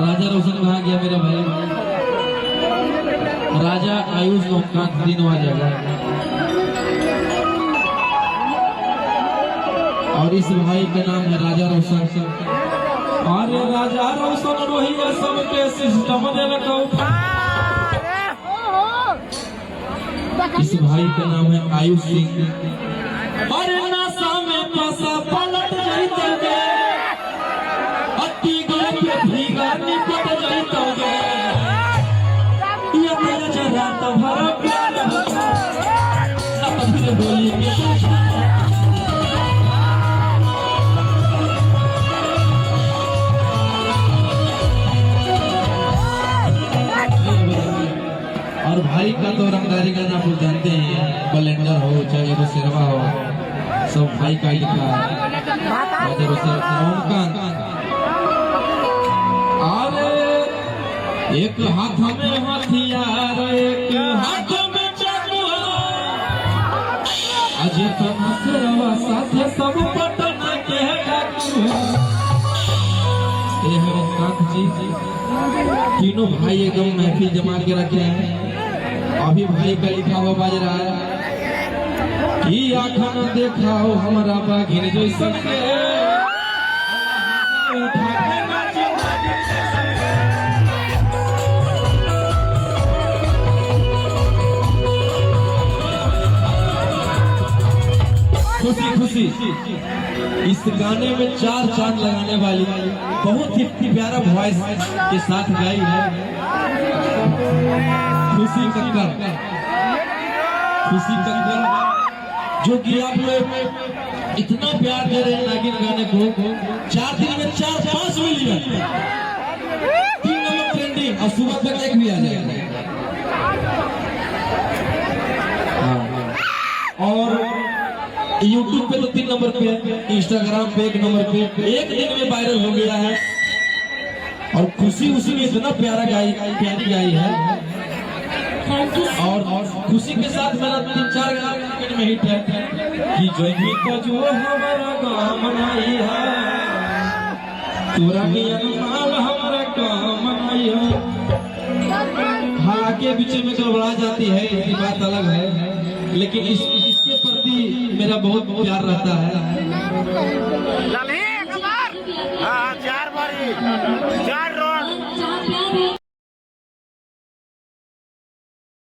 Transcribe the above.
राजा रोशन कहा गया मेरे भाई? राजा आयुष का दिन आ जाएगा। और इस भाई का नाम है राजा रोशन। अरे राजा रोशन रोहिया सबके सिस्टम इस भाई का नाम है आयुष सिंह। अरे नशा में फंसा पलट जाइतोगे, अति गए पे भीगा निपट जाइतोगे। ये तेरा जरा तो भरा प्यार होगा ना, फिर बोली के और भाई का तो रंगदारी का नाम आप जानते हैं, बलेंडर हो चाहे वो सिरवा हो, सब भाई का ही लिखा है। अरे एक हाथ में हथियार एक हाथ में चाकू, अजय तो सिरवा साथे सब पटना के डाकू। ये है कांत जी, तीनों भाई एकदम महफिल जमा के रखे हैं। अभी भाई का लिखा हुआ बाज रहा है कि आँखा न देखाओ हमारा बागिन जैसन के, खुशी खुशी। इस गाने में 4 चांद लगाने वाली बहुत ही प्यारा वॉइस के साथ गाई है खुशी कक्कर। खुशी कक्कर जो कि आप लोग इतना प्यार दे रहे हैं नागिन गाने को, 4 दिन में 4-5 मिलियन, 3 नंबर ट्रेंडिंग और सुबह तक 1 भी आ जाएगा। और YouTube पे तो 3 नंबर पे, इंस्टाग्राम पे 1 नंबर पे, 1 दिन में वायरल हो गया है। और खुशी उसी में इतना प्यारी गाई है। और खुशी के साथ मेरा 3-4 गाना में हिट है कि जो हमारा काम नहीं है, तोरा माल हमारा काम नहीं है। हालांकि बीच में गड़बड़ा जाती है, इसकी बात अलग है, लेकिन इसके प्रति मेरा बहुत प्यार रहता है। 4 बारी